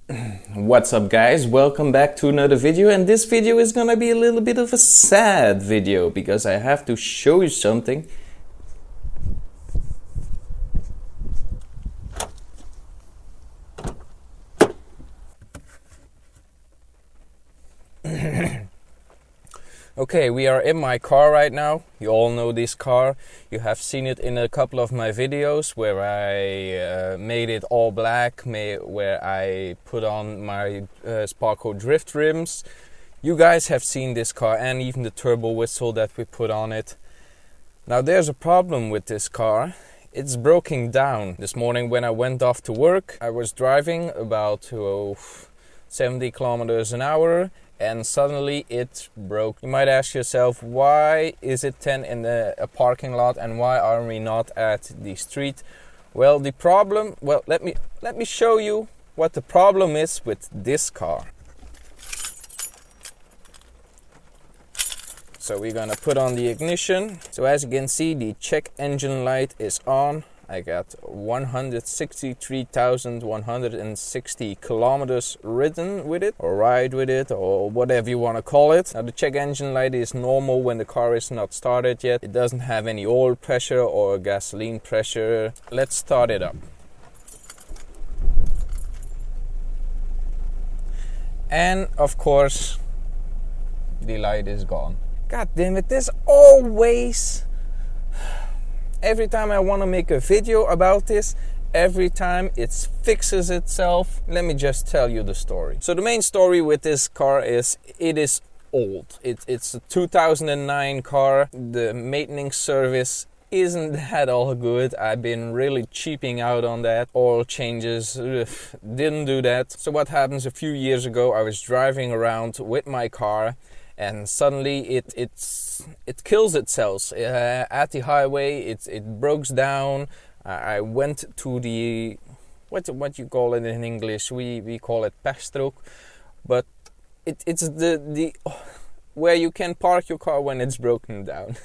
What's up guys, welcome back to another video, and this video is gonna be a little bit of a sad video because I have to show you something. Okay, we are in my car right now. You all know this car. You have seen it in a couple of my videos where I made it all black, where I put on my Sparko drift rims. You guys have seen this car and even the turbo whistle that we put on it. Now there's a problem with this car. It's broken down. This morning when I went off to work, I was driving about 70 kilometers an hour. And suddenly it broke. You might ask yourself, why is it 10 in a parking lot and why are we not at the street? Well, the problem, let me show you what the problem is with this car. So we're gonna put on the ignition. So as you can see, the check engine light is on. I got 163,160 kilometers ridden with it, or ride with it, or whatever you want to call it. Now the check engine light is normal when the car is not started yet. It doesn't have any oil pressure or gasoline pressure. Let's start it up. And of course, the light is gone. God damn it, there's always... Every time I want to make a video about this, every time it fixes itself. Let me just tell you the story. So the main story with this car is it is old. It's a 2009 car. The maintenance service isn't that all good. I've been really cheaping out on that. Oil changes, didn't do that. So what happens, a few years ago I was driving around with my car and suddenly it kills itself at the highway. It breaks down. I went to the what you call it in English. We call it pechstrook, but it's the where you can park your car when it's broken down.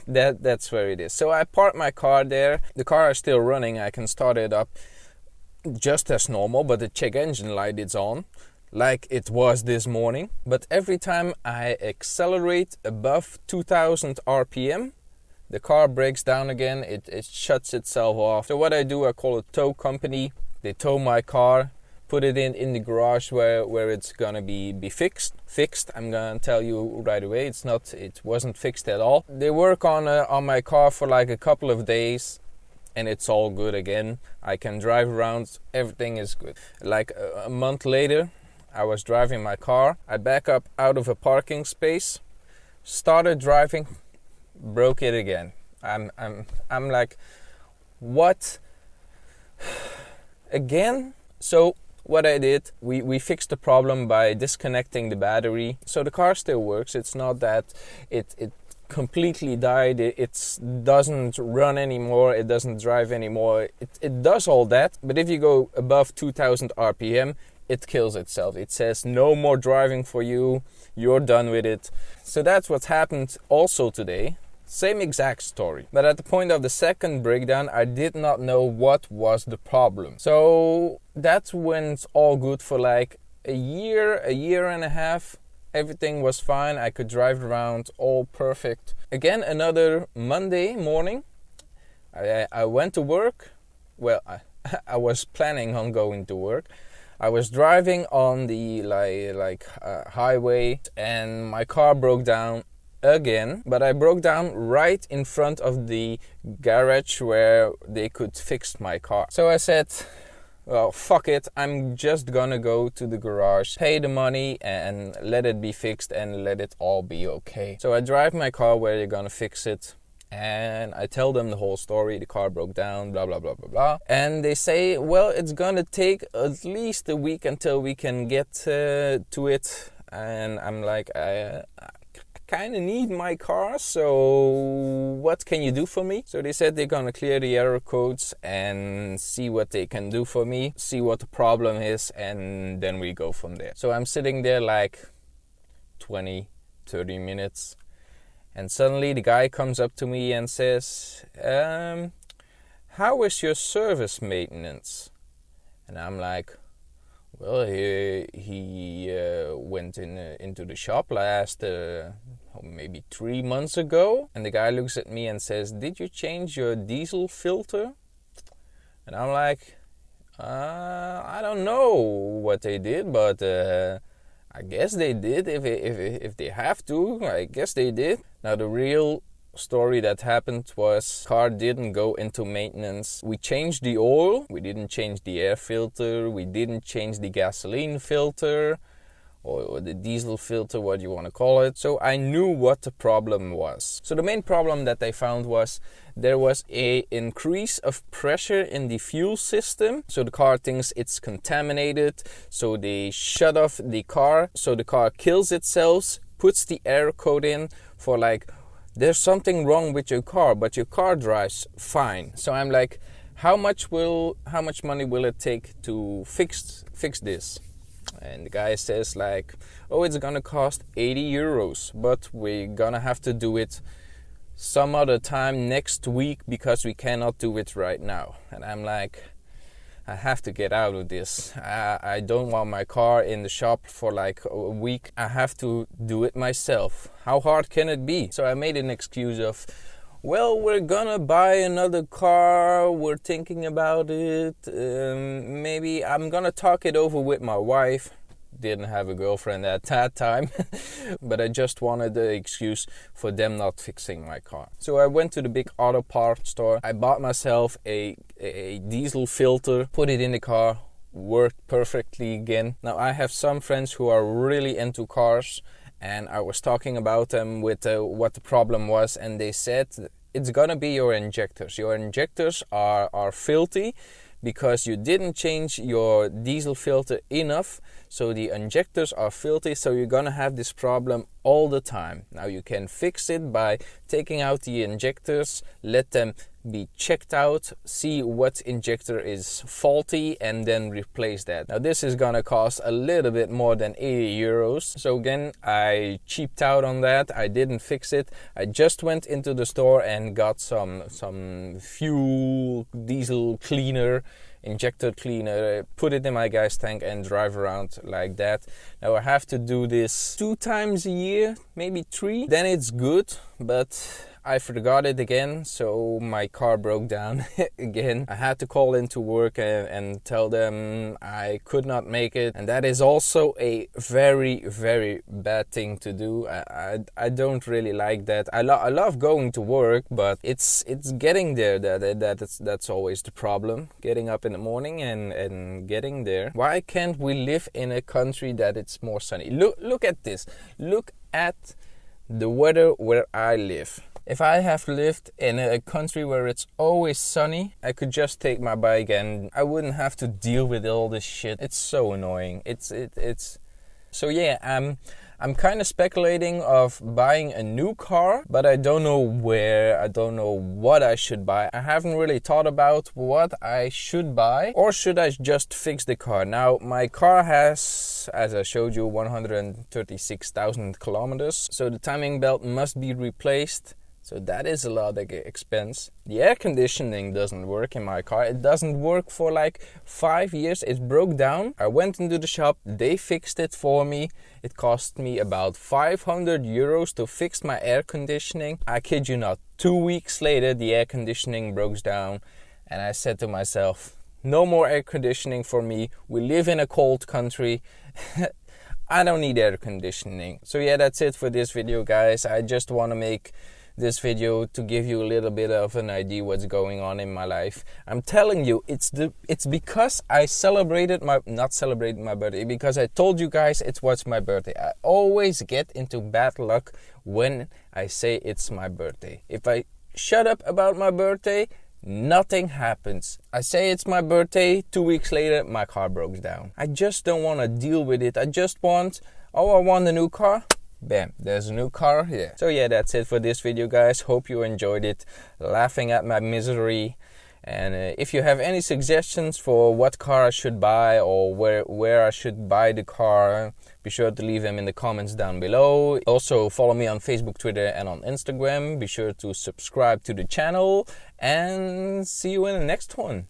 That's where it is. So I parked my car there. The car is still running. I can start it up just as normal, but the check engine light is on, like it was this morning. But every time I accelerate above 2000 RPM, the car breaks down again. It shuts itself off. So what I do, I call a tow company. They tow my car, put it in the garage where it's gonna be fixed. I'm gonna tell you right away, it wasn't fixed at all. They work on my car for like a couple of days, and it's all good again. I can drive around, everything is good. Like a month later, I was driving my car. I back up out of a parking space, started driving, broke it again. I'm like, what? Again? So what I did, we fixed the problem by disconnecting the battery. So the car still works. It's not that it completely died. It doesn't run anymore. It doesn't drive anymore. It does all that. But if you go above 2000 RPM, it kills itself. It says no more driving for you. You're done with it. So that's what happened also today. Same exact story. But at the point of the second breakdown, I did not know what was the problem. So that's when it's all good for like a year and a half. Everything was fine. I could drive around, all perfect. Again, another Monday morning, I went to work. Well, I was planning on going to work. I was driving on the highway and my car broke down again, but I broke down right in front of the garage where they could fix my car. So I said, well, fuck it, I'm just gonna go to the garage, pay the money and let it be fixed and let it all be okay. So I drive my car where they're gonna fix it. And I tell them the whole story. The car broke down, blah, blah, blah, blah, blah. And they say, well, it's gonna take at least a week until we can get to it. And I'm like, I kind of need my car, so what can you do for me? So they said they're gonna clear the error codes and see what they can do for me, see what the problem is, and then we go from there. So I'm sitting there like 20, 30 minutes. And suddenly the guy comes up to me and says, how is your service maintenance? And I'm like, Well, he went into the shop last maybe 3 months ago, and the guy looks at me and says, "Did you change your diesel filter?" And I'm like, I don't know what they did, but I guess they did. If they have to, I guess they did. Now the real story that happened was car didn't go into maintenance. We changed the oil, we didn't change the air filter, we didn't change the gasoline filter or the diesel filter, what you want to call it. So I knew what the problem was. So the main problem that they found was there was a increase of pressure in the fuel system. So the car thinks it's contaminated, so they shut off the car, so the car kills itself, puts the air coat in for like, there's something wrong with your car, but your car drives fine. So I'm like, how much money will it take to fix this? And the guy says like, oh, it's gonna cost 80 euros, but we're gonna have to do it some other time next week because we cannot do it right now. And I'm like, I have to get out of this. I don't want my car in the shop for like a week. I have to do it myself. How hard can it be? So I made an excuse of, well, we're gonna buy another car. We're thinking about it. Maybe I'm gonna talk it over with my wife. Didn't have a girlfriend at that time, but I just wanted the excuse for them not fixing my car. So I went to the big auto parts store. I bought myself a diesel filter, put it in the car, worked perfectly again. Now I have some friends who are really into cars, and I was talking about them with what the problem was, and they said it's gonna be your injectors. Your injectors are filthy because you didn't change your diesel filter enough, so the injectors are filthy, so you're gonna have this problem all the time. Now you can fix it by taking out the injectors, let them be checked out, see what injector is faulty, and then replace that. Now this is gonna cost a little bit more than 80 euros. So again, I cheaped out on that. I didn't fix it. I just went into the store and got some fuel diesel cleaner, injector cleaner, put it in my gas tank and drive around like that. Now I have to do this 2 times a year, maybe 3. Then it's good, but I forgot it again, so my car broke down again. I had to call into work and tell them I could not make it, and that is also a very, very bad thing to do. I don't really like that. I love going to work, but it's getting there that's always the problem. Getting up in the morning and getting there. Why can't we live in a country that it's more sunny? Look at this. Look at the weather where I live. If I have lived in a country where it's always sunny, I could just take my bike and I wouldn't have to deal with all this shit. It's so annoying. It's so yeah, I'm kind of speculating of buying a new car, but I don't know where, I don't know what I should buy. I haven't really thought about what I should buy, or should I just fix the car? Now, my car has, as I showed you, 136,000 kilometers, so the timing belt must be replaced. So that is a lot of expense. The air conditioning doesn't work in my car. It doesn't work for like 5 years. It broke down. I went into the shop. They fixed it for me. It cost me about 500 euros to fix my air conditioning. I kid you not. 2 weeks later, the air conditioning broke down. And I said to myself, no more air conditioning for me. We live in a cold country. I don't need air conditioning. So yeah, that's it for this video, guys. I just want to make this video to give you a little bit of an idea what's going on in my life. I'm telling you, it's because I not celebrated my birthday, because I told you guys it was my birthday. I always get into bad luck when I say it's my birthday. If I shut up about my birthday, nothing happens. I say it's my birthday, 2 weeks later my car broke down. I just don't want to deal with it. I just want, I want a new car. Bam, there's a new car here. So yeah, that's it for this video, guys. Hope you enjoyed it, laughing at my misery. And if you have any suggestions for what car I should buy, or where I should buy the car, be sure to leave them in the comments down below. Also follow me on Facebook, Twitter and on Instagram. Be sure to subscribe to the channel, and see you in the next one.